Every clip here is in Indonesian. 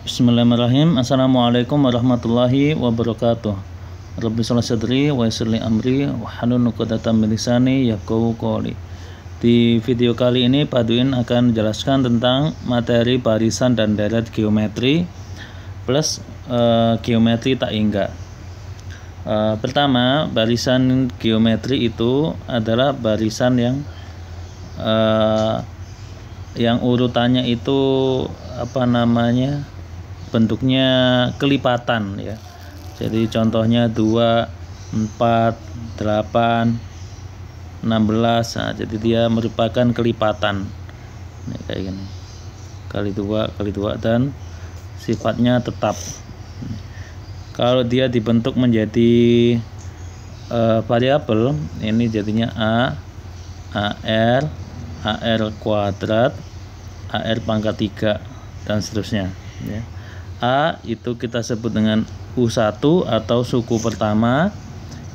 Bismillahirrahmanirrahim. Assalamualaikum warahmatullahi wabarakatuh. Rabbi shrah sadri wa yassir li amri wahlul 'uqdatam min lisani yafqahu qouli. Di video kali ini Pak Duin akan menjelaskan tentang materi barisan dan deret geometri plus geometri tak hingga. Pertama, barisan geometri itu adalah barisan yang urutannya itu bentuknya kelipatan ya. Jadi contohnya 2, 4, 8, 16. Nah, jadi dia merupakan kelipatan. Ini kayak gini. Kali 2 dan sifatnya tetap. Kalau dia dibentuk menjadi variabel, ini jadinya AR kuadrat, AR pangkat 3 dan seterusnya ya. A itu kita sebut dengan U1 atau suku pertama,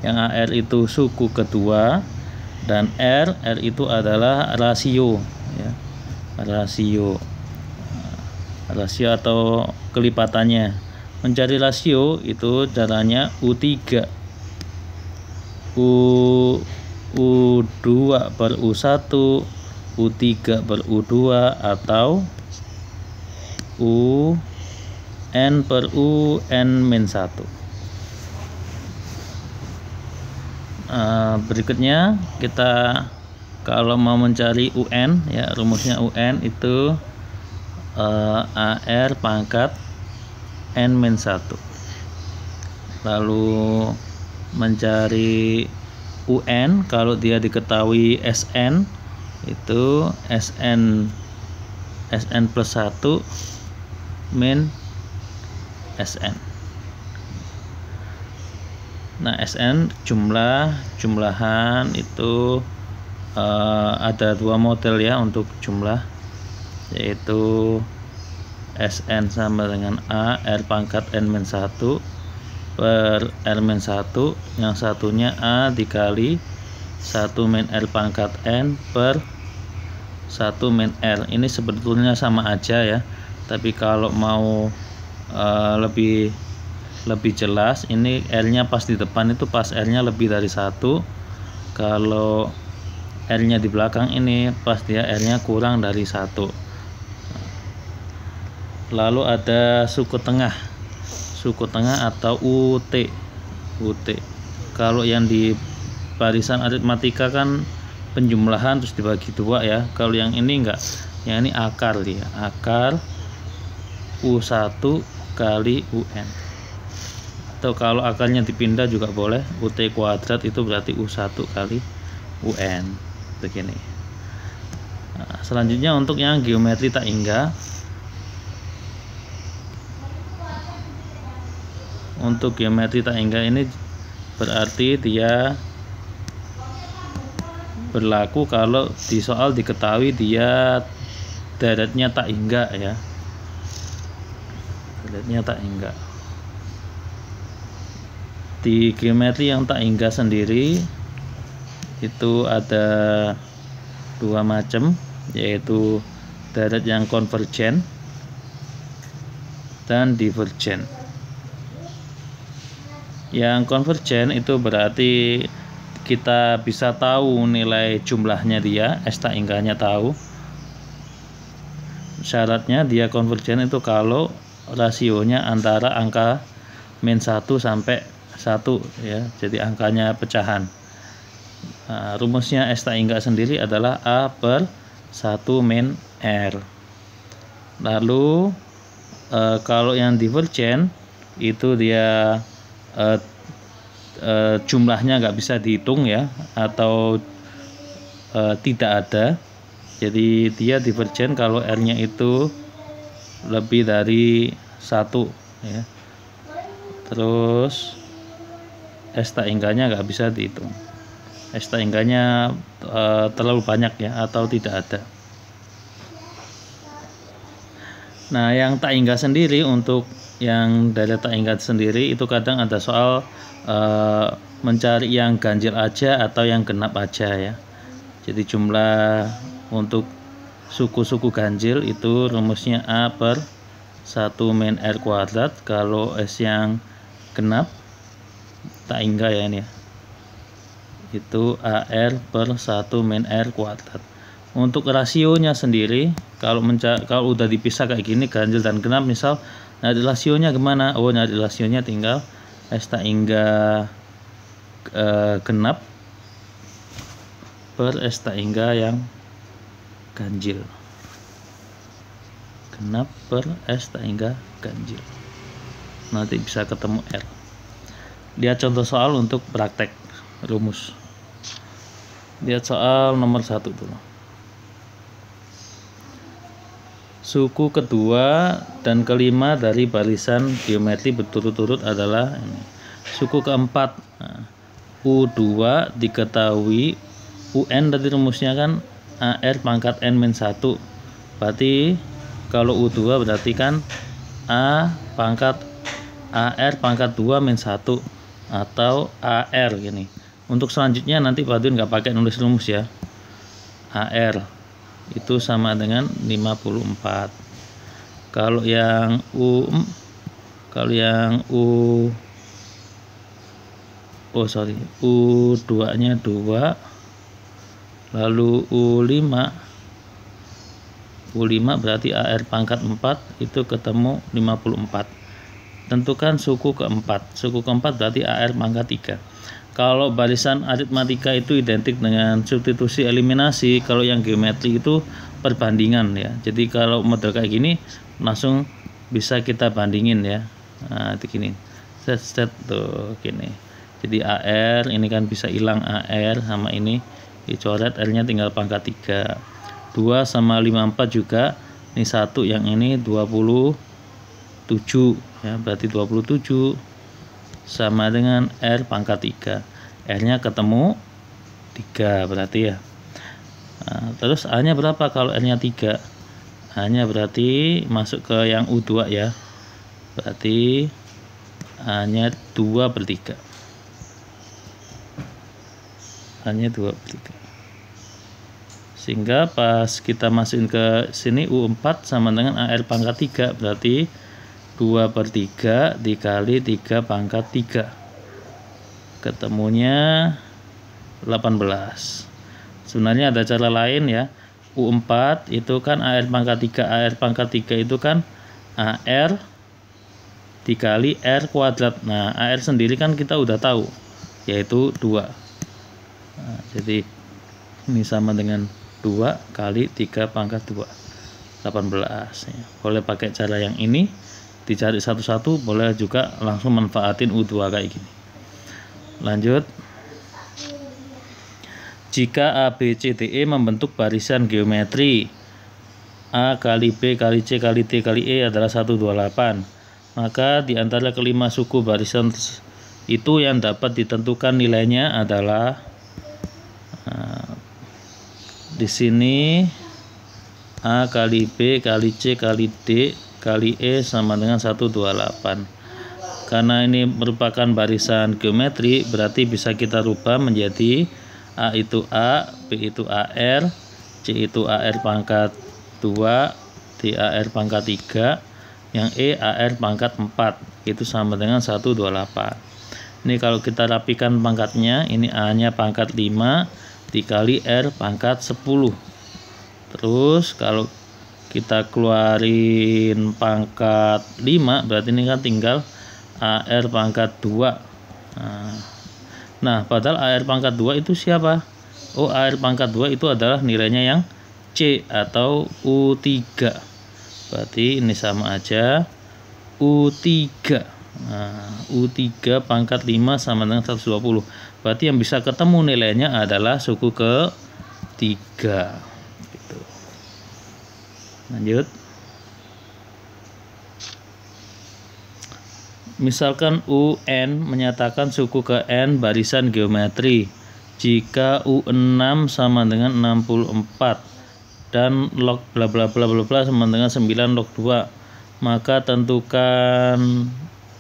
yang AR itu suku kedua, dan R itu adalah rasio ya. Rasio atau kelipatannya. Mencari rasio itu caranya U3 U2 per U1, U3 per U2, atau UN per UN-1. Berikutnya kita kalau mau mencari UN ya, rumusnya UN itu AR pangkat N-1. Lalu mencari UN kalau dia diketahui SN itu SN plus 1 min SN. Nah, SN jumlahan itu ada dua model ya untuk jumlah, yaitu SN sama dengan A R pangkat N-1 per R-1, yang satunya A dikali 1 min R pangkat N per 1 min R. Ini sebetulnya sama aja ya, tapi kalau mau lebih jelas, ini R-nya pas di depan itu pas R-nya lebih dari 1. Kalau R-nya di belakang ini pas dia R-nya kurang dari 1. Lalu ada suku tengah atau UT. Kalau yang di barisan aritmatika kan penjumlahan terus dibagi 2 ya. Kalau yang ini enggak, yang ini akar dia. Akar U1 kali UN. Atau kalau akarnya dipindah juga boleh, UT kuadrat itu berarti U1 kali UN. Begini. Nah, selanjutnya untuk yang geometri tak hingga. Untuk geometri tak hingga ini berarti dia berlaku kalau di soal diketahui dia deretnya tak hingga ya. Deretnya tak hingga. Di geometri yang tak hingga sendiri itu ada dua macam, yaitu deret yang konvergen dan divergen. Yang konvergen itu berarti kita bisa tahu nilai jumlahnya dia, S tak hingganya tahu. Syaratnya dia konvergen itu kalau rasionya antara angka min 1 sampai 1 ya, jadi angkanya pecahan. Nah, rumusnya S tak hingga sendiri adalah A per 1 min R. Lalu kalau yang divergen itu dia jumlahnya nggak bisa dihitung ya, atau tidak ada. Jadi dia divergen kalau R-nya itu lebih dari 1 ya. Terus S tak hingganya nggak bisa dihitung. S tak hingganya terlalu banyak ya, atau tidak ada. Nah, yang tak hingga sendiri, untuk yang deret tak hingga sendiri itu kadang ada soal mencari yang ganjil aja atau yang genap aja ya. Jadi jumlah untuk suku-suku ganjil itu rumusnya A per 1 min R kuadrat. Kalau S yang genap tak hingga ya ini ya, itu AR per 1 min R kuadrat. Untuk rasionya sendiri, kalau udah dipisah kayak gini, ganjil dan genap misal, nyari rasionya gimana? Oh, nyari rasionya tinggal S tak hingga genap per S tak hingga yang ganjil. Genap per S tak hingga ganjil. Nanti bisa ketemu R. Lihat contoh soal untuk praktek rumus. Lihat soal nomor 1 dulu. Suku kedua dan kelima dari barisan geometri berturut-turut adalah ini. Suku keempat, U2 diketahui, UN tadi rumusnya kan AR pangkat N-1. Berarti kalau U2 berarti kan AR pangkat 2 min 1 atau AR gini. Untuk selanjutnya nanti Pak Dun nggak pakai nulis rumus ya. AR itu sama dengan 54. Kalau yang U2 nya 2, lalu U5 berarti AR pangkat 4 itu ketemu 54. Tentukan suku keempat. Suku keempat berarti AR pangkat 3. Kalau barisan aritmatika itu identik dengan substitusi eliminasi, kalau yang geometri itu perbandingan ya. Jadi kalau model kayak gini langsung bisa kita bandingin ya. Nah, itu gini. Set tuh gini. Jadi AR ini kan bisa hilang AR sama ini dicoret, R-nya tinggal pangkat 3. 2 sama 54 juga. Ini 1 yang ini 27 ya, berarti 27 sama dengan R pangkat 3. R-nya ketemu 3 berarti ya. Nah, terus A-nya berapa kalau R-nya 3? A-nya berarti masuk ke yang U2 ya. Berarti A-nya 2/3. A-nya 2/3. Sehingga pas kita masukin ke sini U4 sama dengan AR pangkat 3, berarti 2/3 dikali 3 pangkat 3. Ketemunya 18. Sebenarnya ada cara lain ya. U4 itu kan AR pangkat 3. AR pangkat 3 itu kan AR dikali R kuadrat. Nah, AR sendiri kan kita udah tahu, yaitu 2. Nah, jadi ini sama dengan 2 kali 3 pangkat 2. 18 ya. Boleh pakai cara yang ini, dicari satu-satu, boleh juga langsung manfaatin U2 kayak gini. Lanjut. Jika A, B, C, D, E membentuk barisan geometri, A kali B kali C kali D kali E adalah 128, maka di antara kelima suku barisan itu yang dapat ditentukan nilainya adalah di sini A kali B kali C kali D kali E sama dengan 128. Karena ini merupakan barisan geometri, berarti bisa kita rubah menjadi A itu A, B itu AR, C itu AR pangkat 2, D AR pangkat 3, yang E AR pangkat 4. Itu sama dengan 128. Ini kalau kita rapikan pangkatnya, ini A-nya pangkat 5 dikali R pangkat 10. Terus kalau kita keluarin pangkat 5, berarti ini kan tinggal AR pangkat 2. Nah, padahal AR pangkat 2 itu siapa? Oh, AR pangkat 2 itu adalah nilainya yang C atau U3. Berarti ini sama aja U3. Nah, U3 pangkat 5 sama dengan 120. Berarti yang bisa ketemu nilainya adalah suku ke-3. Gitu. Lanjut. Misalkan UN menyatakan suku ke N barisan geometri jika U6 sama dengan 64 dan log bla bla bla bla bla sama dengan 9 log 2, maka tentukan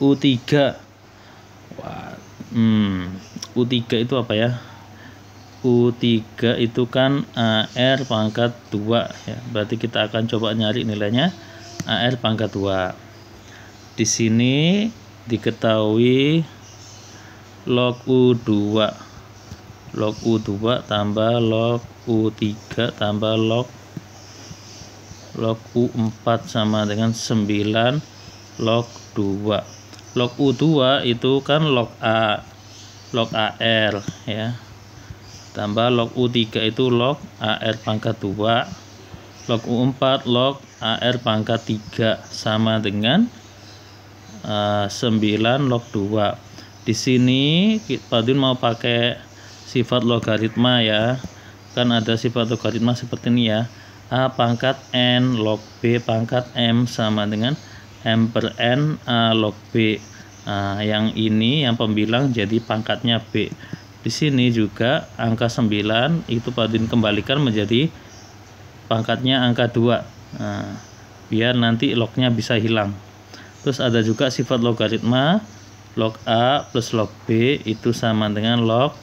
U3. U3 itu apa ya? U3 itu kan AR pangkat 2 ya. Berarti kita akan coba nyari nilainya. AR pangkat 2. Di sini diketahui log U2 tambah log U3 tambah log U4 sama dengan 9 log 2. Log U2 itu kan log AR ya, tambah log U3 itu log AR pangkat 2, log U4 log AR pangkat 3 sama dengan 9 log 2. Di sini Pak Udin mau pakai sifat logaritma ya, kan ada sifat logaritma seperti ini ya, A pangkat N log B pangkat M sama dengan M per N A log B. Nah, yang ini yang pembilang jadi pangkatnya B. Di sini juga angka 9 itu Pak Udin kembalikan menjadi pangkatnya angka 2. Nah, biar nanti lognya bisa hilang. Terus ada juga sifat logaritma, log A plus log B itu sama dengan log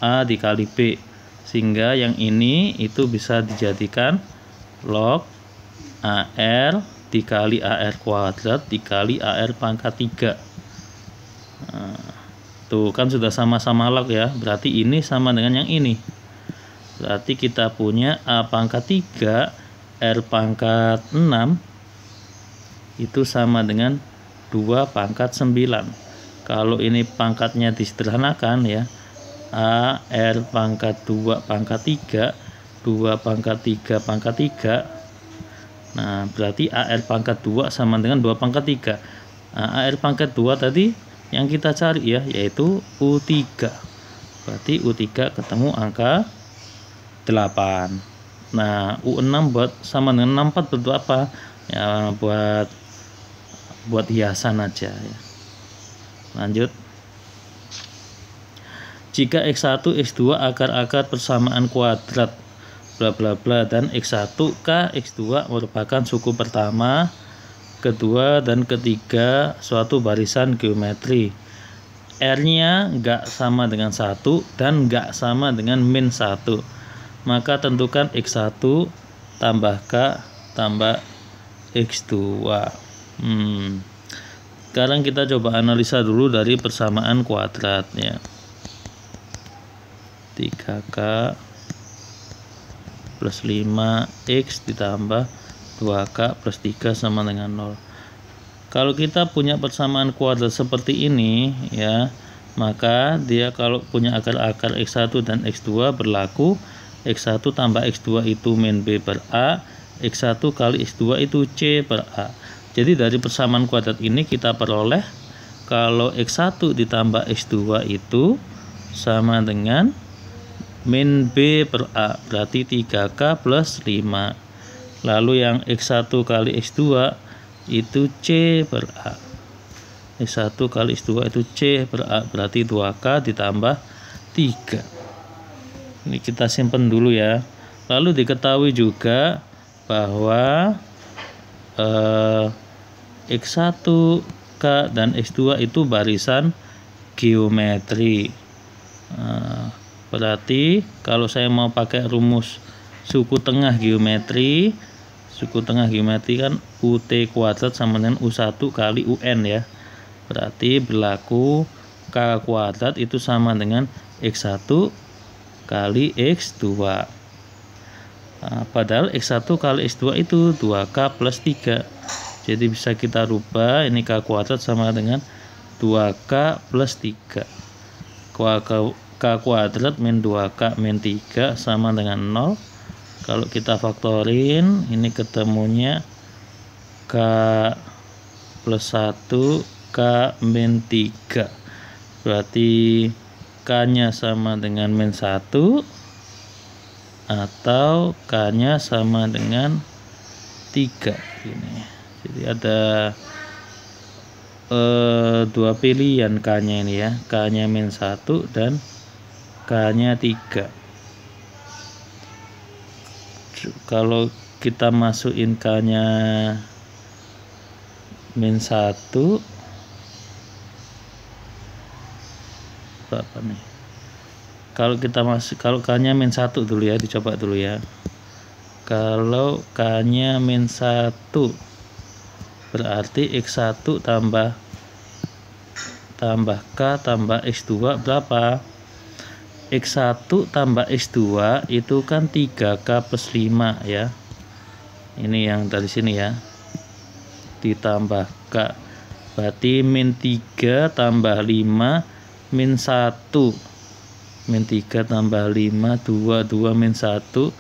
A dikali B, sehingga yang ini itu bisa dijadikan log AR dikali AR kuadrat dikali AR pangkat 3. Nah, tuh kan sudah sama-sama log ya, berarti ini sama dengan yang ini. Berarti kita punya A pangkat 3 R pangkat 6 itu sama dengan 2 pangkat 9. Kalau ini pangkatnya disederhanakan ya, A R pangkat 2 pangkat 3 2 pangkat 3 pangkat 3. Nah, berarti AR pangkat 2 sama dengan 2 pangkat 3. Nah, AR pangkat 2 tadi yang kita cari ya, yaitu U3. Berarti U3 ketemu angka 8. Nah, U6 buat sama dengan 64 bentuk apa? Ya, buat hiasan aja ya. Lanjut. Jika X1 X2 akar-akar persamaan kuadrat bla bla bla dan X1 K X2 merupakan suku pertama, kedua dan ketiga suatu barisan geometri, R-nya nggak sama dengan 1 dan nggak sama dengan min 1, maka tentukan X1 tambah K tambah X2. Sekarang kita coba analisa dulu dari persamaan kuadrat ya. 3K plus 5X ditambah 2K plus 3 sama dengan 0. Kalau kita punya persamaan kuadrat seperti ini ya, maka dia kalau punya akar-akar X1 dan X2 berlaku X1 tambah X2 itu min B per A, X1 kali X2 itu C per A. Jadi dari persamaan kuadrat ini kita peroleh kalau X1 ditambah X2 itu sama dengan min B per A, berarti 3K plus 5. Lalu yang X1 kali X2 itu C per A. X1 kali X2 itu C per A, berarti 2K ditambah 3. Ini kita simpan dulu ya. Lalu diketahui juga bahwa X1, K, dan X2 itu barisan geometri. Berarti kalau saya mau pakai rumus suku tengah geometri kan UT kuadrat sama dengan U1 kali UN ya. Berarti berlaku K kuadrat itu sama dengan X1 kali X2. Padahal X1 kali X2 itu 2K plus 3. Jadi bisa kita rubah, ini K kuadrat sama dengan 2K plus 3. K kuadrat min 2K min 3 sama dengan 0. Kalau kita faktorin, ini ketemunya K plus 1 K min 3. Berarti K-nya sama dengan min 1 atau K-nya sama dengan 3 ini. Jadi ada dua pilihan K-nya ini ya, K-nya min 1 dan K-nya 3. Kalau kita masukin K-nya min 1 berapa nih? Kalau K-nya min 1 dulu ya, dicoba dulu ya. Kalau K-nya min 1 Berarti X1 tambah K tambah X2 berapa? X1 tambah X2 itu kan 3K plus 5 ya. Ini yang dari sini ya. Ditambah K. Berarti min 3 tambah 5 min 1. Min 3 tambah 5 2 min 1 1.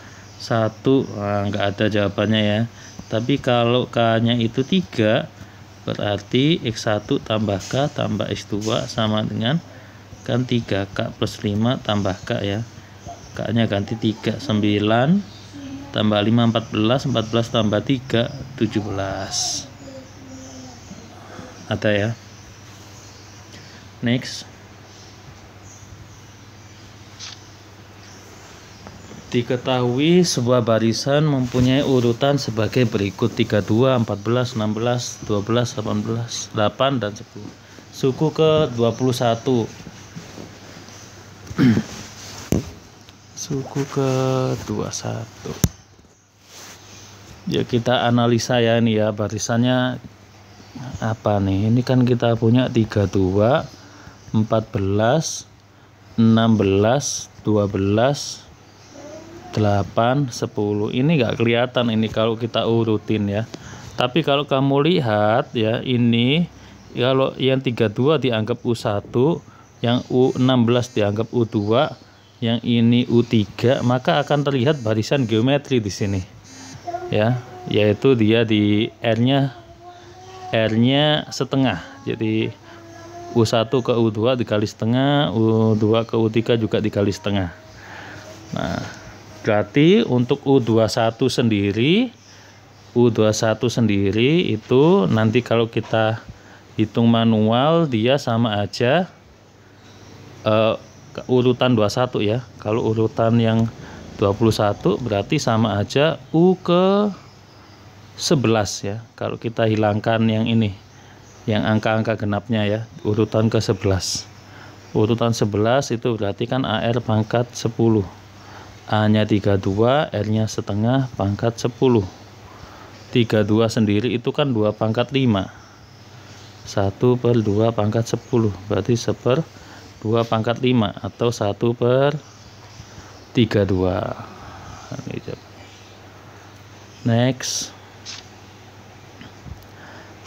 Nah, nggak ada jawabannya ya. Tapi kalau K-nya itu 3, berarti X1 tambah K tambah X2 sama dengan kan 3K plus 5 tambah K ya. K-nya ganti 3, 9 tambah 5 14, 14 tambah 3 17. Ada ya. Next. Diketahui sebuah barisan mempunyai urutan sebagai berikut: 32, 14, 16, 12, 18, 8 dan 10. Suku ke-21. Suku ke-21. Ya, kita analisa ya ini ya, barisannya apa nih? Ini kan kita punya 32, 14, 16, 12, 8, 10. Ini nggak kelihatan ini kalau kita urutin ya. Tapi kalau kamu lihat ya, ini kalau yang 32 dianggap U1, yang U16 dianggap U2, yang ini U3, maka akan terlihat barisan geometri di sini. Ya, yaitu dia di R-nya setengah. Jadi U1 ke U2 dikali setengah, U2 ke U3 juga dikali setengah. Nah, berarti untuk U21 sendiri itu nanti kalau kita hitung manual dia sama aja urutan 21 ya. Kalau urutan yang 21 berarti sama aja U ke 11 ya. Kalau kita hilangkan yang ini, yang angka-angka genapnya ya, urutan ke 11. Urutan 11 itu berarti kan AR pangkat 10. A-nya 32, R-nya setengah pangkat 10. 32 sendiri itu kan 2 pangkat 5. 1/2 pangkat 10. Berarti 1/2 pangkat 5 atau 1/32. Next.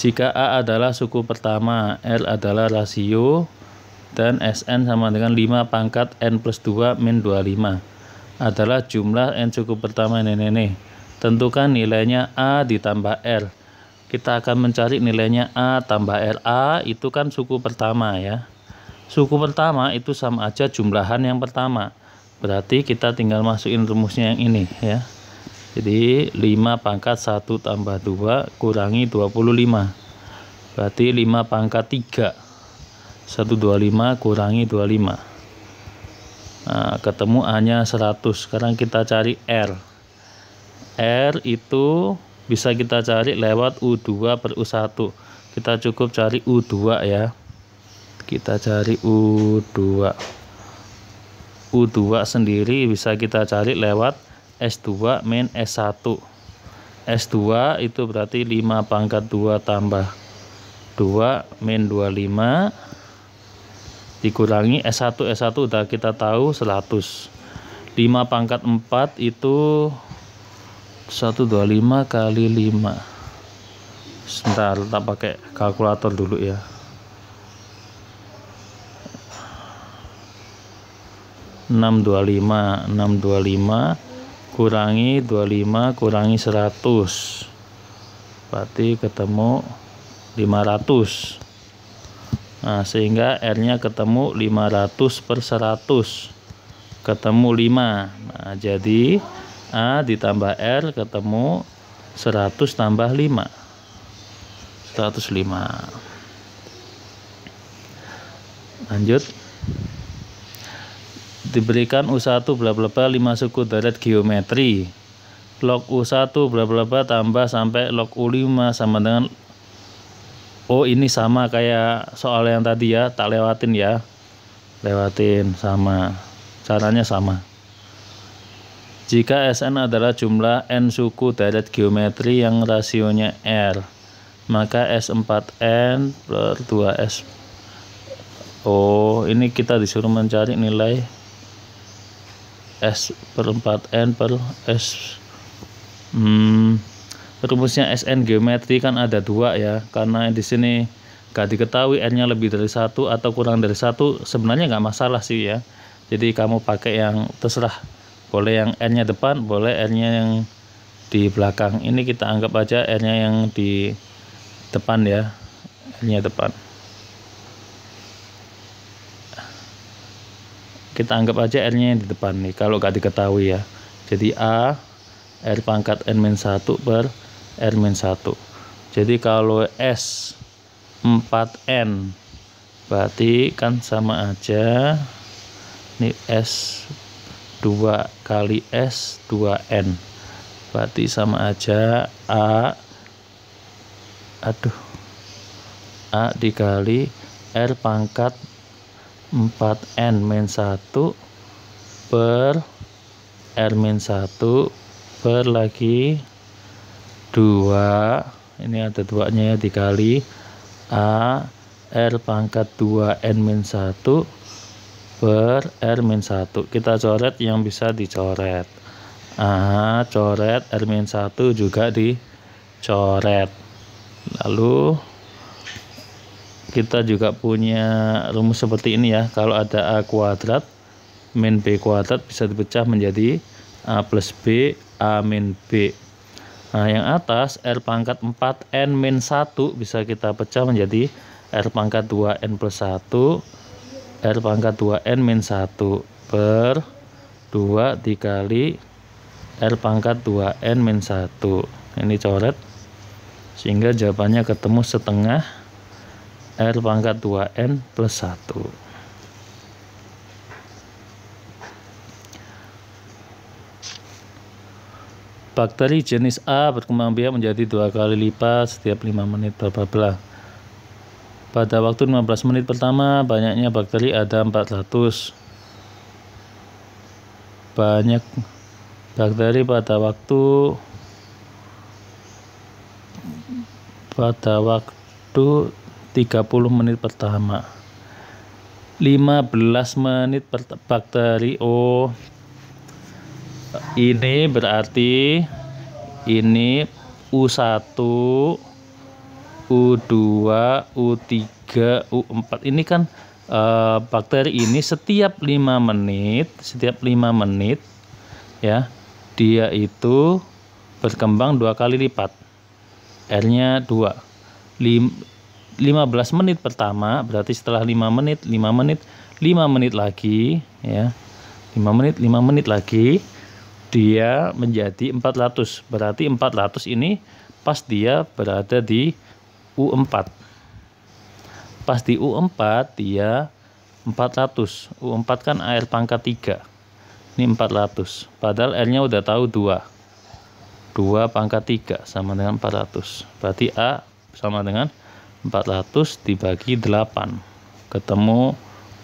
Jika A adalah suku pertama, R adalah rasio, dan Sn sama dengan 5 pangkat N plus 2 min 25. Adalah jumlah N suku pertama ini. Tentukan nilainya A ditambah R. Kita akan mencari nilainya A tambah R. A itu kan suku pertama ya. Suku pertama itu sama aja jumlahan yang pertama. Berarti kita tinggal masukin rumusnya yang ini ya. Jadi 5 pangkat 1 tambah 2 kurangi 25. Berarti 5 pangkat 3. 125 kurangi 25. Nah, ketemu A-nya 100. Sekarang kita cari R. R itu bisa kita cari lewat U2 per U1. Kita cukup cari U2 ya. Kita cari U2. U2 sendiri bisa kita cari lewat S2 min S1. S2 itu berarti 5 pangkat 2 tambah 2 min 25 dikurangi S1 udah kita tahu 100. 5 pangkat 4 itu 125 kali 5. Sebentar, kita pakai kalkulator dulu ya. Enam 625 kurangi 25 kurangi 100. Berarti ketemu 500. Nah, sehingga R-nya ketemu 500 per 100. Ketemu 5. Nah, jadi A ditambah R ketemu 100 tambah 5. 105. Lanjut. Diberikan U1 bla bla bla 5 suku deret geometri. Log U1 bla bla bla tambah sampai log U5 sama dengan, oh ini sama kayak soal yang tadi ya, tak lewatin ya. Lewatin, sama. Caranya sama. Jika Sn adalah jumlah N suku deret geometri yang rasionya R. maka S4N per 2S. Oh, ini kita disuruh mencari nilai S per 4N per S. Rumusnya SN geometri kan ada 2 ya, karena di sini gak diketahui N-nya lebih dari 1 atau kurang dari 1, sebenarnya nggak masalah sih ya. Jadi kamu pakai yang terserah, boleh yang N-nya depan, boleh N-nya yang di belakang. Ini kita anggap aja N-nya yang di depan ya, N-nya depan. Kita anggap aja R-nya yang di depan nih, kalau gak diketahui ya. Jadi A R pangkat N-1 per R-1. Jadi kalau S 4N berarti kan sama aja ini S 2 kali S 2N, berarti sama aja A dikali R pangkat 4N-1 per R-1 per lagi 2, ini ada 2 nya ya, dikali A R pangkat 2N-1 per R-1. Kita coret yang bisa dicoret. Coret R-1 juga dicoret. Lalu kita juga punya rumus seperti ini ya. Kalau ada A kuadrat min B kuadrat bisa dipecah menjadi A plus B, A min B. Nah, yang atas R pangkat 4N min 1 bisa kita pecah menjadi R pangkat 2N plus 1, R pangkat 2N min 1 per 2 dikali R pangkat 2N min 1. Ini coret, sehingga jawabannya ketemu setengah R pangkat 2N plus 1. Bakteri jenis A berkembang biak menjadi 2 kali lipat setiap 5 menit, bla bla bla. Pada waktu 15 menit pertama, banyaknya bakteri ada 400. Banyak bakteri pada waktu 30 menit pertama. 15 menit bakteri. Oh, ini berarti ini U1, U2, U3, U4. Ini kan bakteri ini setiap 5 menit ya, dia itu berkembang 2 kali lipat. R-nya 2. 15 menit pertama berarti setelah 5 menit lagi ya. 5 menit lagi dia menjadi 400. Berarti 400 ini pas dia berada di U4. Pas di U4 dia 400. U4 kan R pangkat 3. Ini 400. Padahal R-nya udah tahu 2. 2 pangkat 3 sama dengan 400. Berarti A sama dengan 400 dibagi 8. Ketemu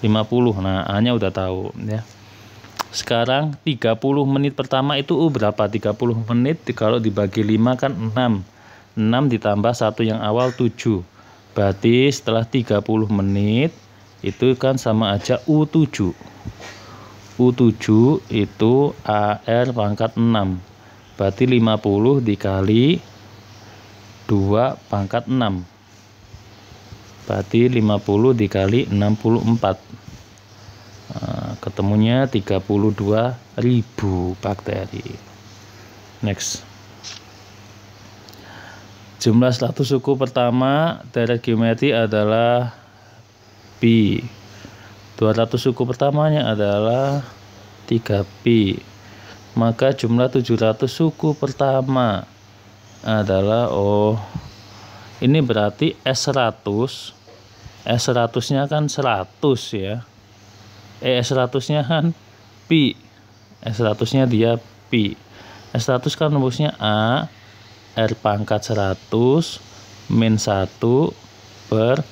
50. Nah, A-nya udah tahu ya. Sekarang 30 menit pertama itu U berapa? 30 menit kalau dibagi 5 kan 6. 6 ditambah 1 yang awal 7. Berarti setelah 30 menit itu kan sama aja U7. U7 itu AR pangkat 6. Berarti 50 dikali 2 pangkat 6. Berarti 50 dikali 64. Nah, ketemunya 32.000 bakteri. Next. Jumlah status suku pertama deret geometri adalah pi. 200 suku pertamanya adalah 3pi. Maka jumlah 700 suku pertama adalah ini berarti S100. S100-nya kan 100 ya. S100-nya kan pi. S100-nya dia pi. S100 kan rumusnya A R pangkat 100 min 1 per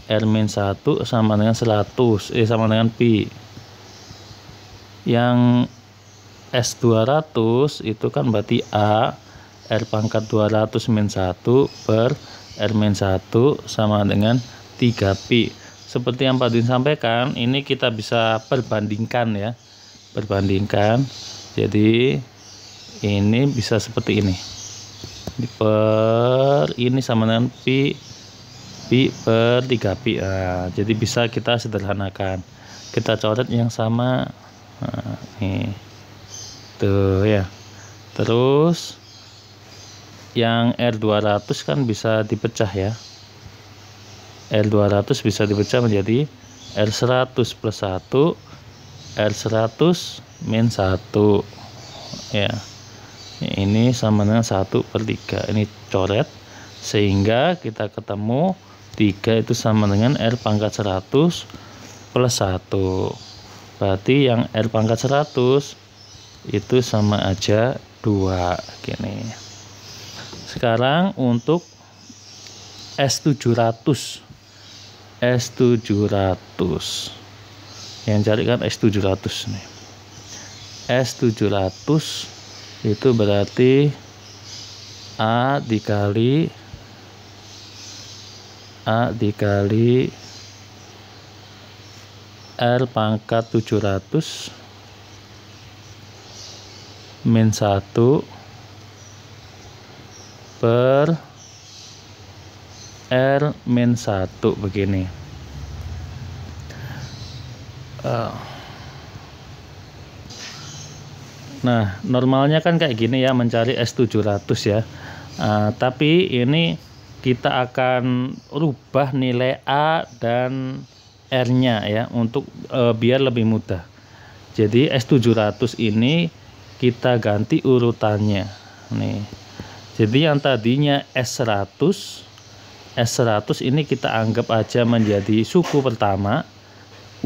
R min 1 sama dengan 100. Sama dengan pi. Yang S200 itu kan berarti A R pangkat 200 min 1 per R-1 sama dengan 3pi. Seperti yang Pak Din sampaikan, ini kita bisa perbandingkan ya. Perbandingkan. Jadi ini bisa seperti ini. Ini sama dengan pi per 3pi. Nah, jadi bisa kita sederhanakan. Kita coret yang sama. Nah, nih. Tuh ya. Terus yang R200 kan bisa dipecah ya. R200 bisa dipecah menjadi R100 plus 1, R100 min 1 ya. Ini sama dengan 1/3. Ini coret sehingga kita ketemu 3 itu sama dengan R pangkat 100 plus 1. Berarti yang R pangkat 100 itu sama aja 2 gini. Sekarang untuk S700 yang cari kan S700 nih. S700 itu berarti A dikali R pangkat 700 min 1 per R min 1 begini. Nah, normalnya kan kayak gini ya, mencari S700 ya. Tapi ini kita akan rubah nilai A dan R-nya ya untuk biar lebih mudah. Jadi S700 ini kita ganti urutannya. Nih. Jadi yang tadinya S100 ini kita anggap aja menjadi suku pertama,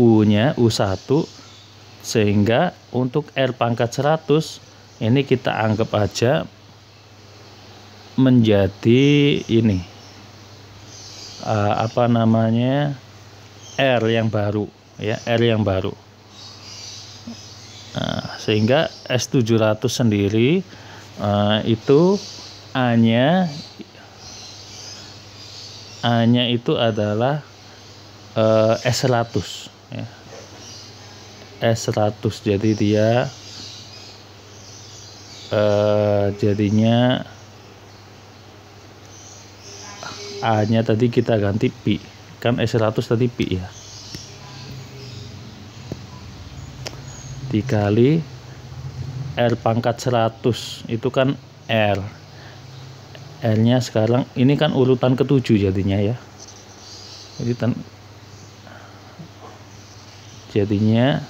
U-nya U1, sehingga untuk R pangkat 100 ini kita anggap aja menjadi ini R yang baru ya, R yang baru. Nah, sehingga S700 sendiri itu A-nya itu adalah S100 ya. S100, jadi dia jadinya A-nya tadi kita ganti pi, kan S100 tadi pi ya, dikali R pangkat 100 itu kan R-nya sekarang ini kan urutan ke-7 jadinya ya. Jadinya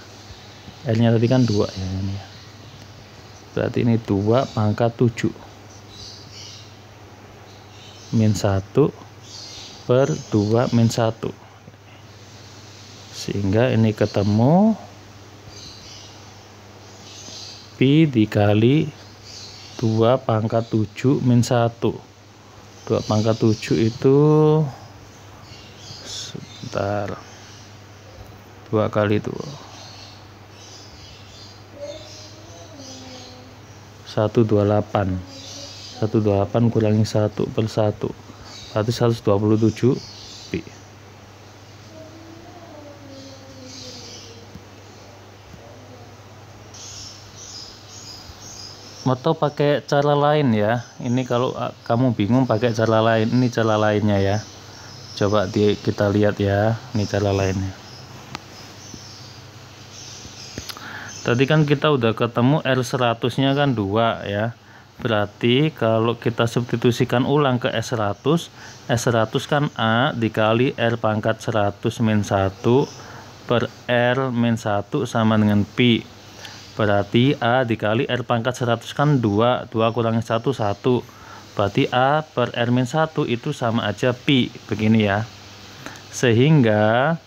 R-nya tadi kan 2 ya ini. Berarti ini 2 pangkat 7 min 1 per 2 min 1. Sehingga ini ketemu pi dikali 2 pangkat 7 min 1. 2 pangkat 7 itu sebentar, 2 kali 2 128 kurangi 1 per 1 berarti 127 pi. Atau pakai cara lain ya, ini kalau kamu bingung pakai cara lain, ini cara lainnya ya. Coba kita lihat ya, ini cara lainnya. Tadi kan kita udah ketemu R100 nya kan 2 ya. Berarti kalau kita substitusikan ulang ke S100 kan A dikali R pangkat 100 min 1 per R min 1 sama dengan pi. Berarti A dikali R pangkat 100 kan 2 kurangi 1 1. Berarti A per R min 1 itu sama aja pi, begini ya. Sehingga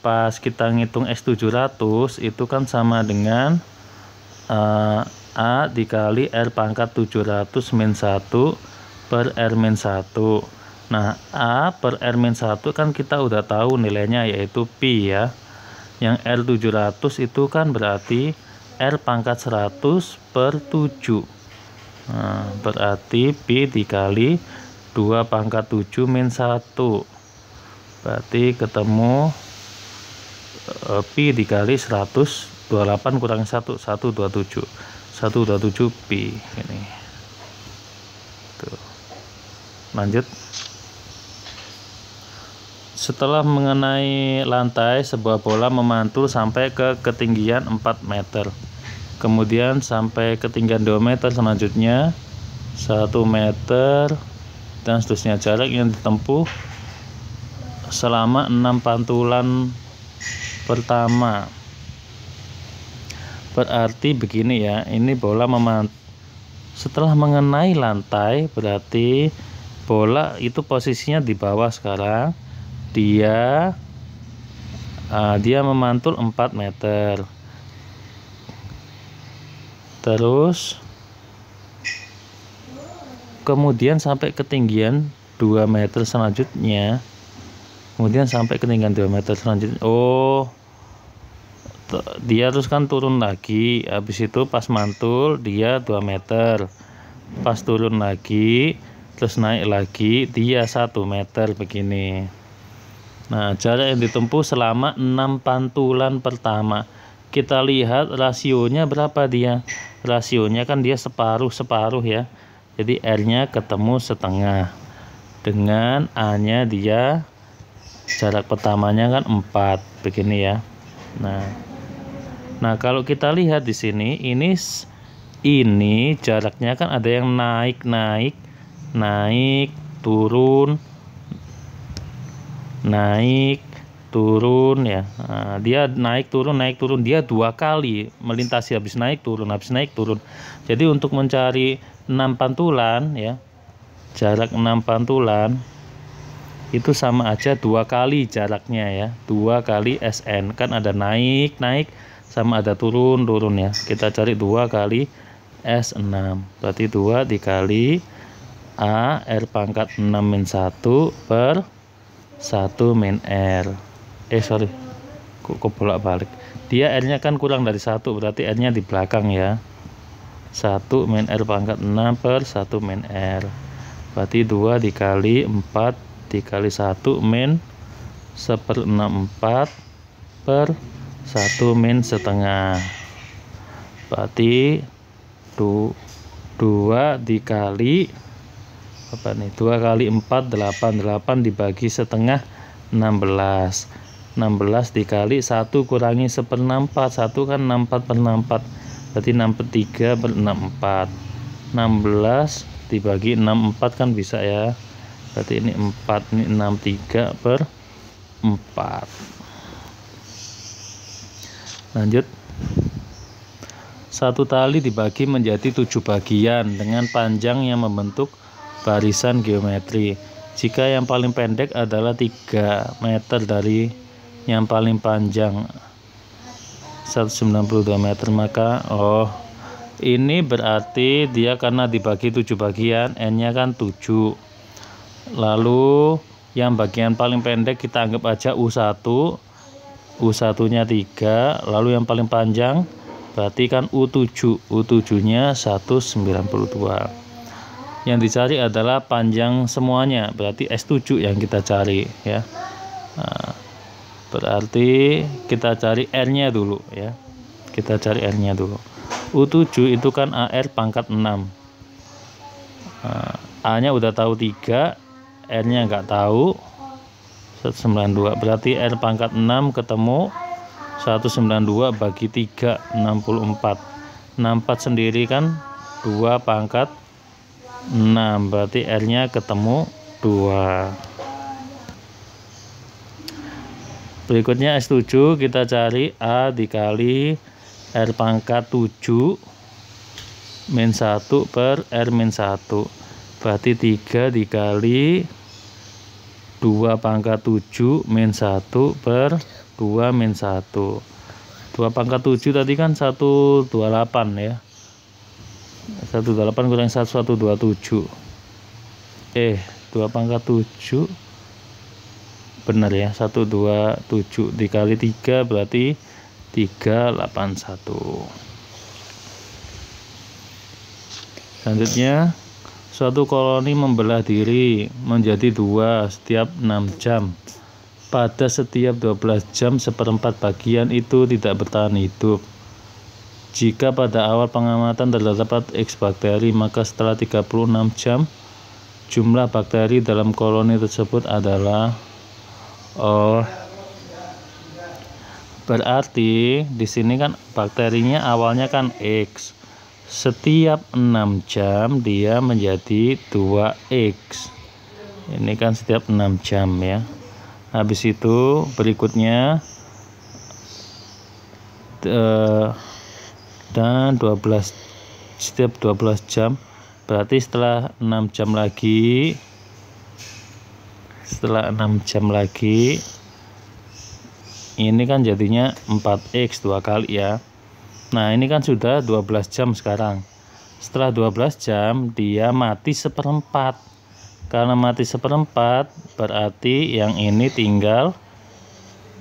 pas kita ngitung S700 itu kan sama dengan A dikali R pangkat 700 min 1 per R min 1. Nah, A per R min 1 kan kita udah tahu nilainya yaitu pi ya. Yang R700 itu kan berarti R pangkat 100 per 7. Nah, berarti pi dikali 2 pangkat 7 min 1. Berarti ketemu pi dikali 128 kurangi 1, 127. 127 pi ini. Tuh. Lanjut. Setelah mengenai lantai, sebuah bola memantul sampai ke ketinggian 4 meter. Kemudian sampai ketinggian 2 meter, selanjutnya 1 meter, dan seterusnya. Jarak yang ditempuh selama 6 pantulan pertama. Berarti begini ya, ini bola setelah mengenai lantai, berarti bola itu posisinya di bawah sekarang. Dia memantul 4 meter. Terus kemudian sampai ketinggian 2 meter selanjutnya. Kemudian sampai ketinggian 2 meter selanjutnya. Oh, dia terus kan turun lagi. Habis itu pas mantul dia 2 meter. Pas turun lagi, terus naik lagi, dia 1 meter begini. Nah, jarak yang ditempuh selama 6 pantulan pertama. Kita lihat rasionya berapa dia. Rasionya kan dia separuh ya. Jadi R-nya ketemu setengah. Dengan A-nya dia jarak pertamanya kan 4 begini ya. Nah, kalau kita lihat di sini ini jaraknya kan ada yang naik, turun, naik, turun ya. Nah, dia naik turun, dia 2 kali melintasi, habis naik turun. Jadi untuk mencari 6 pantulan ya, jarak 6 pantulan itu sama aja 2 kali jaraknya ya, 2 kali SN. Kan ada naik sama ada turun ya. Kita cari 2 kali S6, berarti 2 dikali A R pangkat 6 min 1 per 1 min R. Kok bolak-balik. Dia R-nya kan kurang dari 1, berarti R-nya di belakang ya. 1 min R pangkat 6 per 1 min R. Berarti 2 dikali 4 dikali 1 min 1/64 per 1 min setengah. Berarti 2 dikali 2 kali 4 8 dibagi setengah 16. 16 dikali 1 kurangi 1/64. 1 kan 64/64. Berarti 63/64. 16 dibagi 64 kan bisa ya. Berarti ini 4, ini 63/4. Lanjut. 1 tali dibagi menjadi 7 bagian dengan panjang yang membentuk barisan geometri. Jika yang paling pendek adalah 3 meter dari yang paling panjang 192 meter, maka ini berarti dia karena dibagi 7 bagian, N-nya kan 7. Lalu yang bagian paling pendek kita anggap aja U1. U1-nya 3, lalu yang paling panjang berarti kan U7. U7-nya 192. Yang dicari adalah panjang semuanya, berarti S7 yang kita cari ya. Nah, berarti kita cari R-nya dulu ya. Kita cari R-nya dulu. U7 itu kan AR pangkat 6. Nah, A-nya udah tahu 3, R-nya nggak tahu 192. Berarti R pangkat 6 ketemu 192 bagi 3 64. 64 sendiri kan 2 pangkat 6, berarti R-nya ketemu 2. Berikutnya S7 kita cari A dikali R pangkat 7 min 1 per R min 1. Berarti 3 dikali 2 pangkat 7 min 1 per 2 min 1. 2 pangkat 7 tadi kan 128 ya. 128 kurang 1 127. 2 pangkat 7 benar ya, 127 dikali 3 berarti 381. Selanjutnya Suatu koloni membelah diri menjadi 2 setiap 6 jam. Pada setiap 12 jam, 1/4 bagian itu tidak bertahan hidup. Jika pada awal pengamatan terdapat X bakteri, maka setelah 36 jam, jumlah bakteri dalam koloni tersebut adalah berarti di sini kan bakterinya awalnya kan X. Setiap 6 jam dia menjadi 2X. Ini kan setiap 6 jam ya. Habis itu berikutnya dan setiap 12 jam, berarti setelah 6 jam lagi, ini kan jadinya 4X 2 kali ya. Nah ini kan sudah 12 jam sekarang. Setelah 12 jam dia mati 1/4. Karena mati 1/4 berarti yang ini tinggal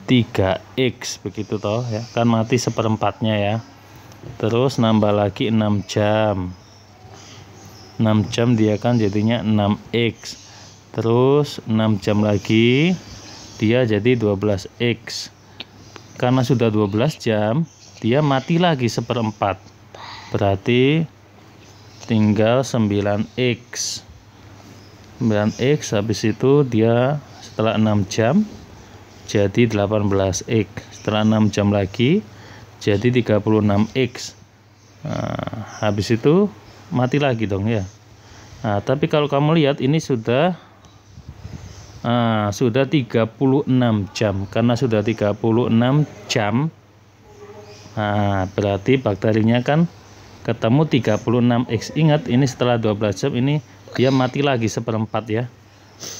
3X begitu toh ya. Kan mati 1/4-nya ya. Terus nambah lagi 6 jam. 6 jam dia kan jadinya 6X. Terus 6 jam lagi dia jadi 12X. Karena sudah 12 jam dia mati lagi 1/4. Berarti tinggal 9X. 9X habis itu dia setelah 6 jam jadi 18X. Setelah 6 jam lagi jadi 36X. Nah, habis itu mati lagi dong ya. Nah, tapi kalau kamu lihat ini sudah 36 jam. Karena sudah 36 jam, nah, berarti bakterinya kan ketemu 36X. Ingat ini setelah 12 jam ini dia mati lagi 1/4 ya.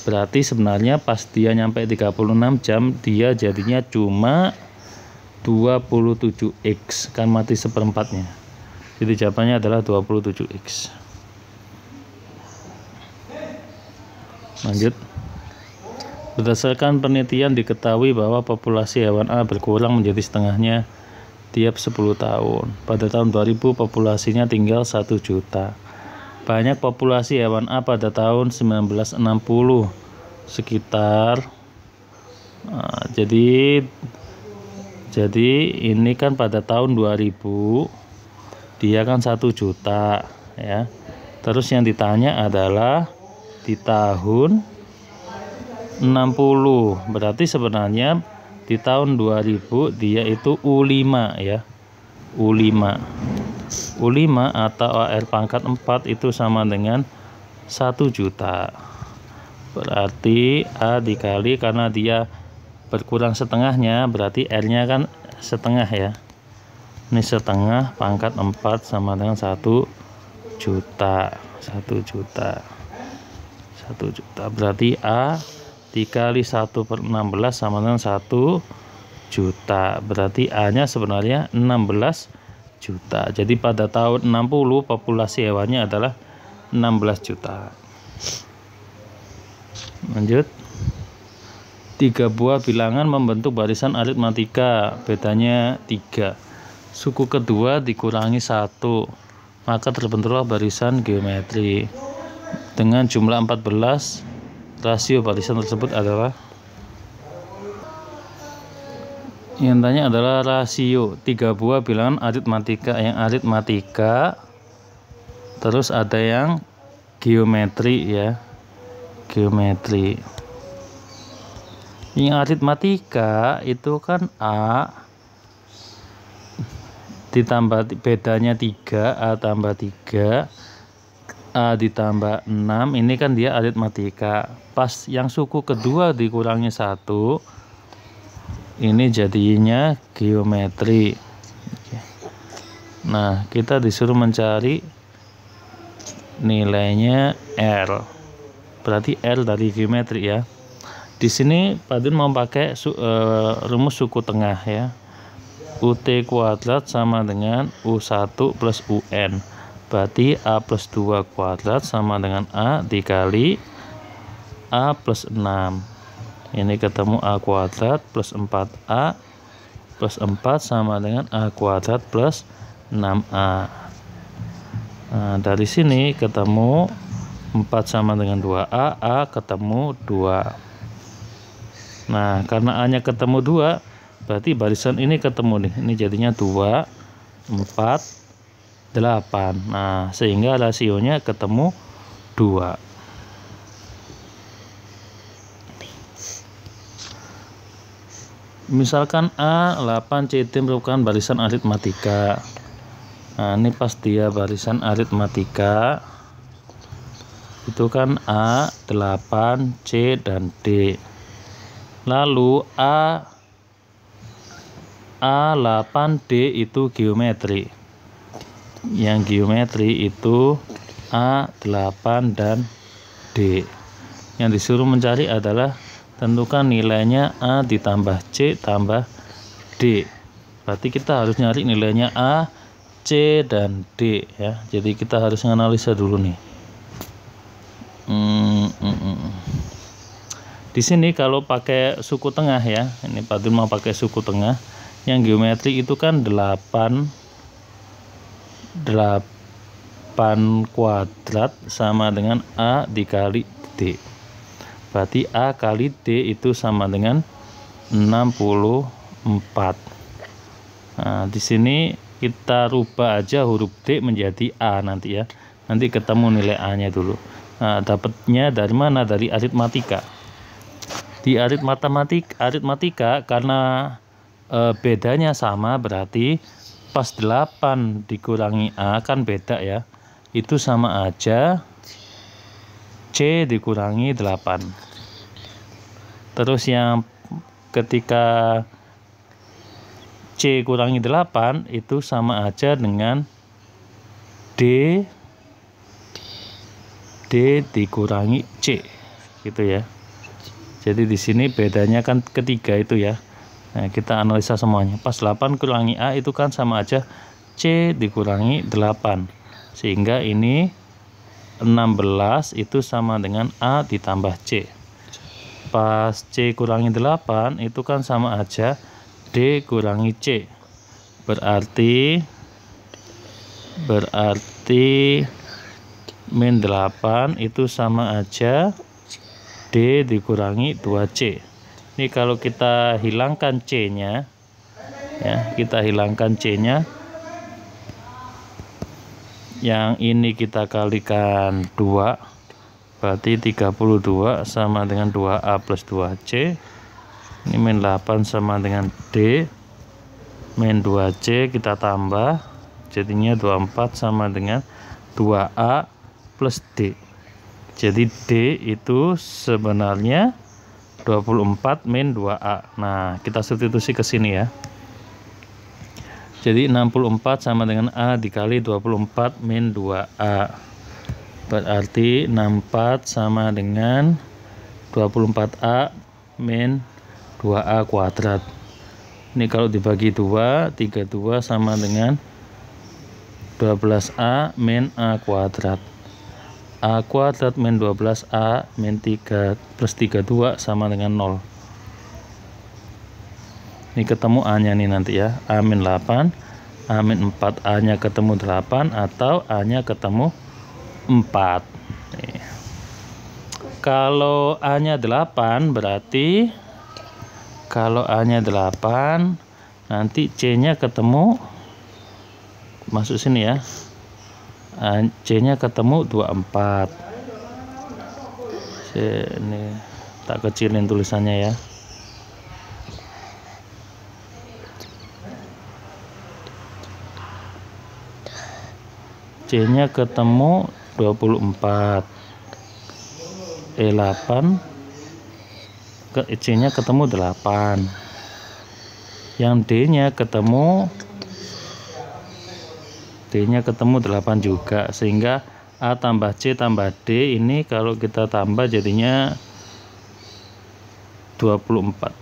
Berarti sebenarnya pas dia nyampe 36 jam dia jadinya cuma 27X, kan mati 1/4-nya. Jadi jawabannya adalah 27X. Lanjut. Berdasarkan penelitian diketahui bahwa populasi hewan A berkurang menjadi setengahnya tiap 10 tahun. Pada tahun 2000 populasinya tinggal 1 juta. Banyak populasi hewan A pada tahun 1960 sekitar jadi ini kan pada tahun 2000 dia kan 1 juta ya. Terus yang ditanya adalah di tahun 60. Berarti sebenarnya di tahun 2000 dia itu U5 ya. U5 atau AR pangkat 4 itu sama dengan 1 juta. Berarti A dikali karena dia berkurang setengahnya, berarti R-nya kan setengah ya. Ini setengah pangkat 4 sama dengan 1 juta. 1 juta. 1 juta. Berarti A dikali 1/16 sama dengan 1 juta. Berarti A-nya sebenarnya 16 juta. Jadi pada tahun 60 populasi hewannya adalah 16 juta. Lanjut. 3 buah bilangan membentuk barisan aritmatika, bedanya 3. Suku kedua dikurangi 1, maka terbentuklah barisan geometri. Dengan jumlah 14, rasio barisan tersebut adalah, yang tanya adalah rasio 3 buah bilangan aritmatika. Yang aritmatika, terus ada yang geometri ya, geometri. Yang aritmatika itu kan A ditambah bedanya 3, A tambah 3, A ditambah 6, ini kan dia aritmatika. Pas yang suku kedua dikurangi 1, ini jadinya geometri. Nah, kita disuruh mencari nilainya R. Berarti R dari geometri ya. Di sini Pak Dun mau pakai rumus suku tengah ya. UT kuadrat sama dengan U1 plus UN. Berarti A plus 2 kuadrat sama dengan A dikali A plus 6. Ini ketemu A kuadrat plus 4A plus 4 sama dengan A kuadrat plus 6A. Nah, dari sini ketemu 4 sama dengan 2A, A ketemu 2. Nah, karena A-nya ketemu 2, berarti barisan ini ketemu nih. Ini jadinya 2, 4, 8. Nah, sehingga rasionya ketemu 2. Misalkan A, 8, C, D merupakan barisan aritmatika. Nah, ini pas dia barisan aritmatika, itu kan A, 8, C, dan D. Lalu A, 8, D itu geometri. Yang geometri itu A, 8, dan D. Yang disuruh mencari adalah tentukan nilainya A ditambah C tambah D. Berarti kita harus nyari nilainya A, C, dan D ya. Jadi kita harus menganalisa dulu nih. Di sini kalau pakai suku tengah ya, ini Pak Dul mau pakai suku tengah. Yang geometri itu kan 8 kuadrat sama dengan A dikali D. Berarti A kali D itu sama dengan 64. Nah, di sini kita rubah aja huruf D menjadi A nanti ya. Nanti ketemu nilai A-nya dulu. Nah, dapatnya dari mana? Dari aritmatika. Di aritmatika karena bedanya sama, berarti pas 8 dikurangi A kan beda ya. Itu sama aja C dikurangi 8. Terus yang ketika C kurangi 8 itu sama aja dengan D dikurangi C gitu ya. Jadi di sini bedanya kan ketiga itu ya. Nah, kita analisa semuanya. Pas 8 kurangi A itu kan sama aja C dikurangi 8. Sehingga ini 16 itu sama dengan A ditambah C. Pas C kurangi 8 itu kan sama aja D kurangi C. Berarti min 8 itu sama aja D dikurangi 2C. Ini kalau kita hilangkan C-nya ya, kita hilangkan C-nya, yang ini kita kalikan 2, berarti 32 sama dengan 2A plus 2C. Ini min 8 sama dengan D, min 2C kita tambah, jadinya 24 sama dengan 2A plus D. Jadi D itu sebenarnya 24 min 2A. Nah, kita substitusi ke sini ya. Jadi 64 sama dengan A dikali 24 min 2A. Berarti 64 sama dengan 24A min 2A kuadrat. Ini kalau dibagi 2, 32 sama dengan 12A min A kuadrat. A kuadrat min 12A min 3 plus 32 sama dengan 0. Ini ketemu A-nya nih nanti ya. A min 8, A min 4, A-nya ketemu 8 atau A-nya ketemu 4. Nih. Kalau A-nya 8 berarti kalau A-nya 8 nanti C-nya ketemu, masuk sini ya. C-nya ketemu 24. Ini tak kecilin tulisannya ya. C-nya ketemu 24. E8 C-nya ketemu 8. Yang D-nya ketemu 8 juga, sehingga A tambah C tambah D ini kalau kita tambah jadinya 24.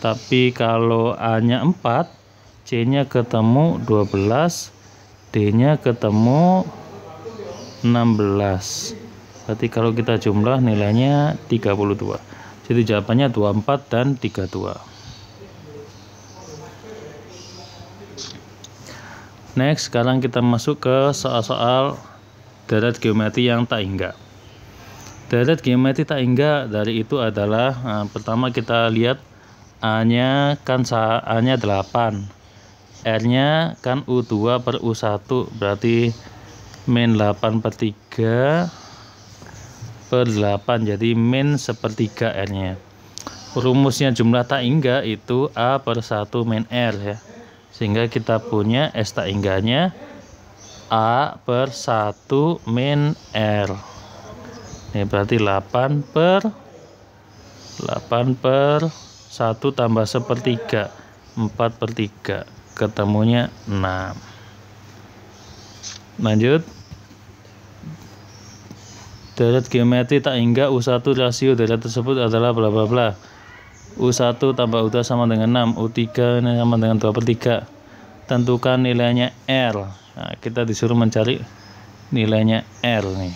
Tapi kalau A-nya 4, C-nya ketemu 12, D-nya ketemu 16. Berarti kalau kita jumlah nilainya 32. Jadi jawabannya 24 dan 32. Next, sekarang kita masuk ke soal-soal deret geometri yang tak hingga. Deret geometri tak hingga dari itu adalah, pertama kita lihat A-nya kan A-nya 8, R-nya kan U2 per U1, berarti min 8/3 per 8, jadi min 1/3 R-nya. Rumusnya jumlah tak hingga itu A per 1 min R ya, sehingga kita punya S tak hingganya A per 1 min R. Ini berarti 8 per 1 tambah 1/3, 4/3, ketemunya 6. Lanjut. Deret geometri tak hingga U1 rasio deret tersebut adalah bla bla bla. U1 tambah U2 sama dengan 6, U3 ini sama dengan 2/3. Tentukan nilainya R. Nah, kita disuruh mencari nilainya R nih.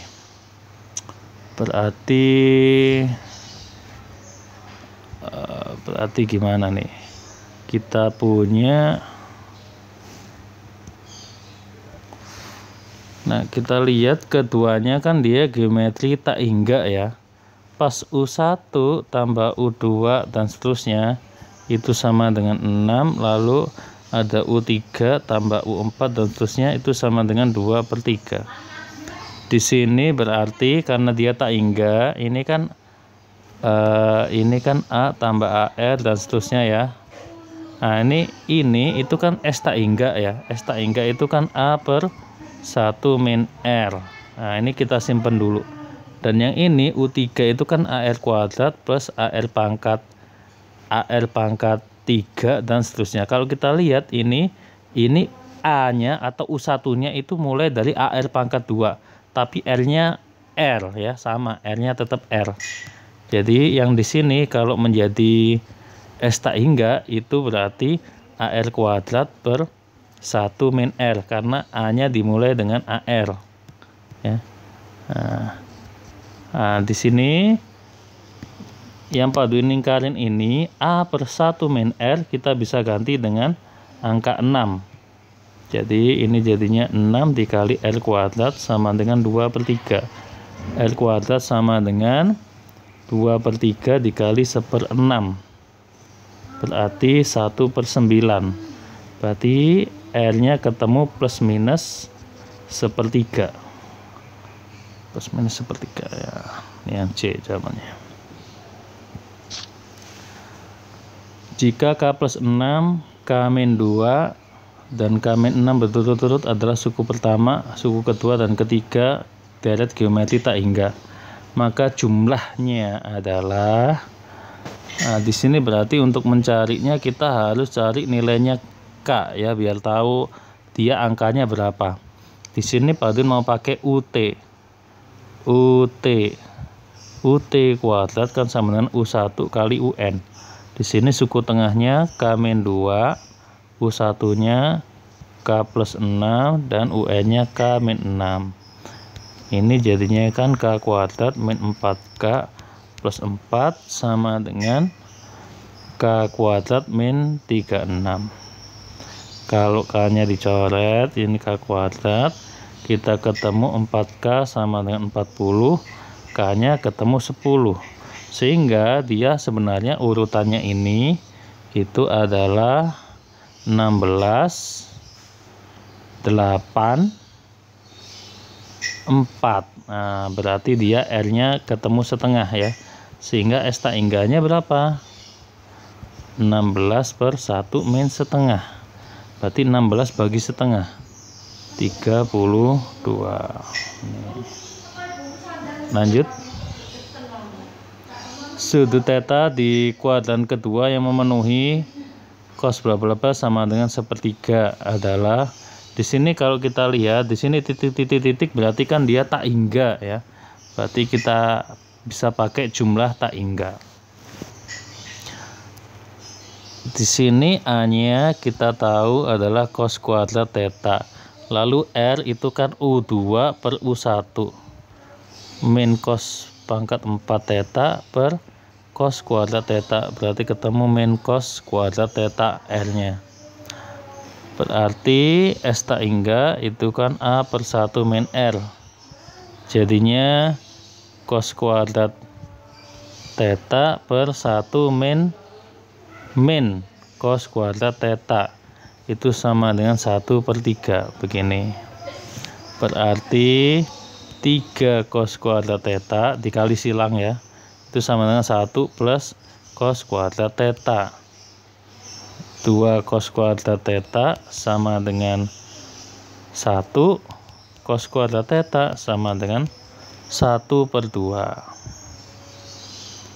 Berarti gimana nih? Kita punya, nah kita lihat keduanya kan dia geometri tak hingga ya. Pas U1 tambah U2 dan seterusnya itu sama dengan 6, lalu ada U3 tambah U4 dan seterusnya itu sama dengan 2/3. Di sini berarti karena dia tak hingga, ini kan A tambah AR dan seterusnya ya. Nah ini itu kan S tak hingga ya. S tak hingga itu kan A per 1 min R. Nah ini kita simpen dulu. Dan yang ini U3 itu kan AR kuadrat plus AR pangkat 3 dan seterusnya. Kalau kita lihat ini A-nya atau U1-nya itu mulai dari AR pangkat 2, tapi R-nya R ya, sama, R-nya tetap R. Jadi yang di sini kalau menjadi S tak hingga itu berarti AR kuadrat per 1 min R, karena A-nya dimulai dengan AR ya. Nah, di sini yang paduin lingkaran ini A per 1 min R kita bisa ganti dengan angka 6. Jadi ini jadinya 6 dikali R kuadrat sama dengan 2/3. R kuadrat sama dengan 2/3 dikali 1/6. Berarti 1/9. Berarti R-nya ketemu plus minus 1/3. Plus minus 1/3 ya. Ini yang C jawabannya. Jika K plus 6, K min 2, dan K min 6 berturut-turut adalah suku pertama, suku kedua, dan ketiga deret geometri tak hingga, maka jumlahnya adalah, nah di sini berarti untuk mencarinya kita harus cari nilainya K ya, biar tahu dia angkanya berapa. Di sini Pak Dun mau pakai UT kuadrat kan sama dengan U1 kali UN. Di sini suku tengahnya K min 2, U1-nya K plus 6, dan UN-nya K min 6. Ini jadinya kan K kuadrat min 4K plus 4 sama dengan K kuadrat min 36. Kalau K-nya dicoret, ini K kuadrat, kita ketemu 4K sama dengan 40, K-nya ketemu 10. Sehingga dia sebenarnya urutannya ini itu adalah 16, 8, 4. Nah, berarti dia R-nya ketemu setengah ya. Sehingga S tak hingganya berapa? 16 per 1 min setengah. Berarti 16 bagi setengah, 32. Lanjut. Sudut theta di kuadran kedua yang memenuhi cos bla bla bla sama dengan 1/3 adalah, di sini kalau kita lihat di sini titik berarti kan dia tak hingga ya. Berarti kita bisa pakai jumlah tak hingga. Di sini A-nya kita tahu adalah cos kuadrat theta. Lalu R itu kan U2 per U1 min cos pangkat 4 theta per cos kuadrat theta, berarti ketemu min cos kuadrat theta R-nya. Berarti S tak hingga itu kan A per 1 min R. Jadinya cos kuadrat theta per 1 min cos kuadrat theta itu sama dengan 1/3 begini. Berarti 3 cos kuadrat theta dikali silang ya, itu sama dengan 1 plus cos kuadrat theta. 2 cos kuadrat theta sama dengan 1 cos kuadrat theta sama dengan 1/2.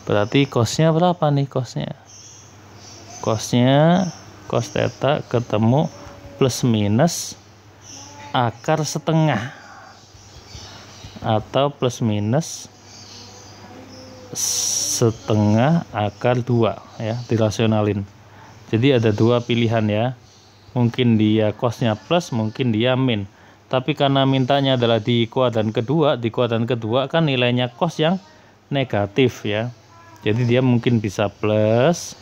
Berarti cosnya berapa nih cosnya? Cosnya cos theta ketemu plus minus akar setengah atau plus minus setengah akar 2 ya, dirasionalin. Jadi ada 2 pilihan ya. Mungkin dia cosnya plus, mungkin dia min. Tapi karena mintanya adalah di kuadran kedua kan nilainya cos yang negatif ya. Jadi dia mungkin bisa plus,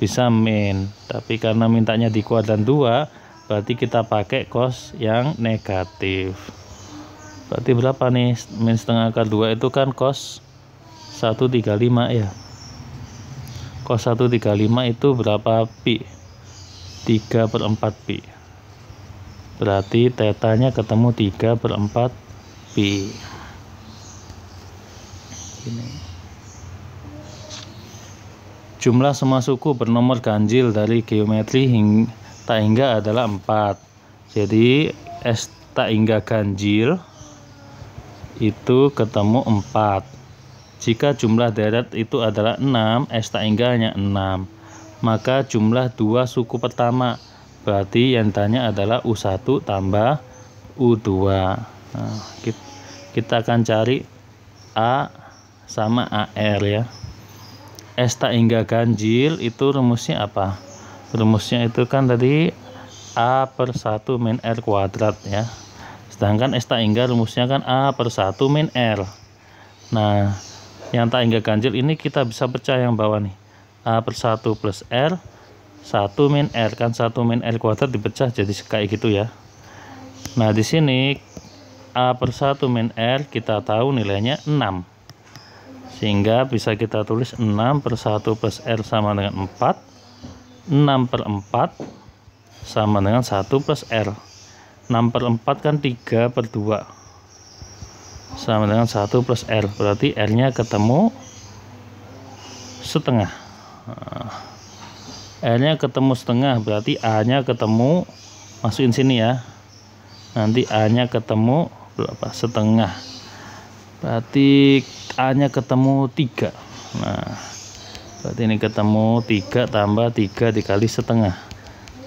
bisa min. Tapi karena mintanya di kuadran 2, berarti kita pakai cos yang negatif. Berarti berapa nih? Min setengah akar 2 itu kan cos 135 ya. Cos 135 itu berapa pi? 3/4 pi. Berarti tetanya ketemu 3/4 pi. Ini. Jumlah semua suku bernomor ganjil dari geometri tak hingga adalah 4. Jadi S tak hingga ganjil itu ketemu 4. Jika jumlah deret itu adalah 6, S tak hingga hanya 6. Maka jumlah 2 suku pertama, berarti yang tanya adalah U1 tambah U2. Nah, kita akan cari A sama AR ya. S tak hingga ganjil itu rumusnya apa? Rumusnya itu kan tadi A per 1 min R kuadrat ya. Sedangkan S tak hingga rumusnya kan A per 1 min R. Nah, yang tak hingga ganjil ini kita bisa pecah yang bawah nih. A per 1 plus R, 1 min R. Kan 1 min R kuadrat dipecah jadi kayak gitu ya. Nah, di sini A per 1 min R kita tahu nilainya 6. Sehingga bisa kita tulis 6 per 1 plus R sama dengan 4. 6/4 sama dengan 1 plus R. 6/4 kan 3/2 sama dengan 1 plus R. Berarti R nya ketemu setengah. R nya ketemu setengah, berarti A nya ketemu, masukin sini ya. Nanti A nya ketemu berapa? Setengah. Berarti A nya ketemu 3. Nah, berarti ini ketemu 3 tambah 3 dikali setengah.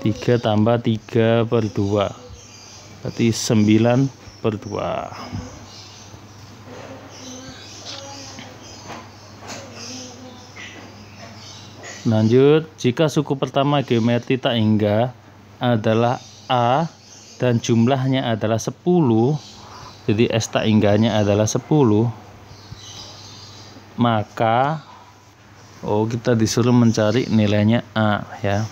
3 tambah 3/2. Berarti 9/2. Lanjut, jika suku pertama geometri tak hingga adalah A dan jumlahnya adalah 10, jadi S tak hingganya adalah 10, maka kita disuruh mencari nilainya A ya.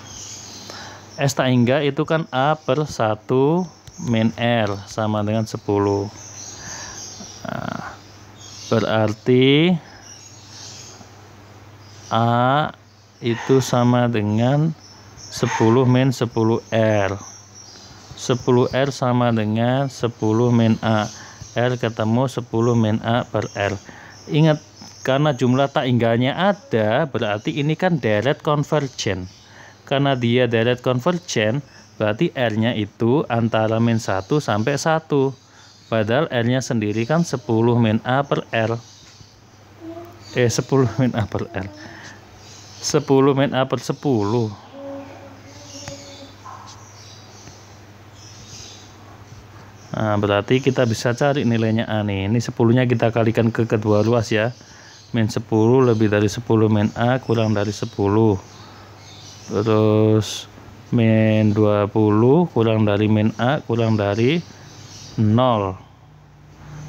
S tak hingga itu kan A per 1 min R sama dengan 10. Nah, berarti A itu sama dengan 10 min 10R. 10R sama dengan 10 min A. R ketemu 10 min A per R. Ingat, karena jumlah tak hingganya ada, berarti ini kan deret konvergen. Karena dia deret konvergen, berarti R-nya itu antara min 1 sampai 1. Padahal R-nya sendiri kan 10 min A per R. 10 min A per R. 10 min A per 10. Nah, berarti kita bisa cari nilainya A nih. Ini 10-nya kita kalikan ke kedua ruas ya. Min 10 lebih dari 10 min A kurang dari 10. Terus min 20 kurang dari min A kurang dari 0.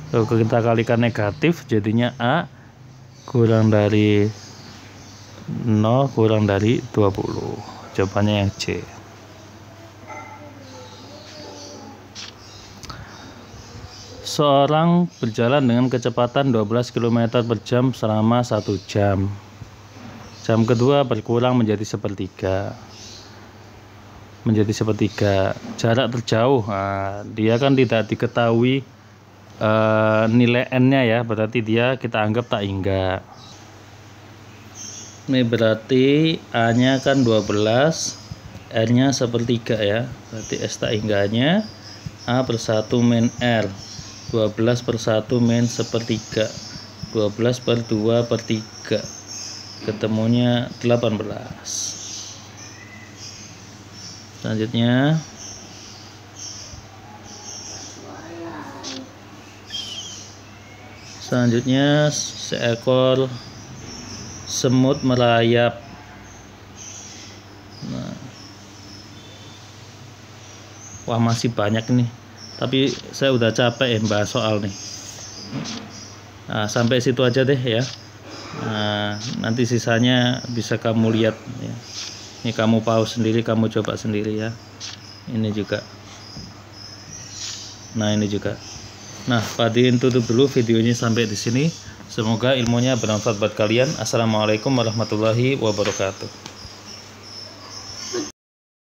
Lalu kita kalikan negatif, jadinya A kurang dari 0 kurang dari 20. Jawabannya yang C. Seorang berjalan dengan kecepatan 12 km per jam selama 1 jam. Jam kedua berkurang menjadi sepertiga. Jarak terjauh, nah, dia kan tidak diketahui nilai n-nya ya, berarti dia kita anggap tak hingga. Ini berarti a-nya kan 12, r-nya sepertiga ya, berarti s tak hingganya a per 1 min r, 12 per 1 min sepertiga, 12 per 2 per 3, ketemunya 18. Selanjutnya seekor semut merayap. Nah, wah masih banyak nih, tapi saya udah capek ya bahas soal nih. Nah, sampai situ aja deh ya. Nah, nanti sisanya bisa kamu lihat ya. Ini kamu pause sendiri, kamu coba sendiri ya. Ini juga. Nah, ini juga. Nah, Fadin tutup dulu videonya sampai di sini. Semoga ilmunya bermanfaat buat kalian. Assalamualaikum warahmatullahi wabarakatuh.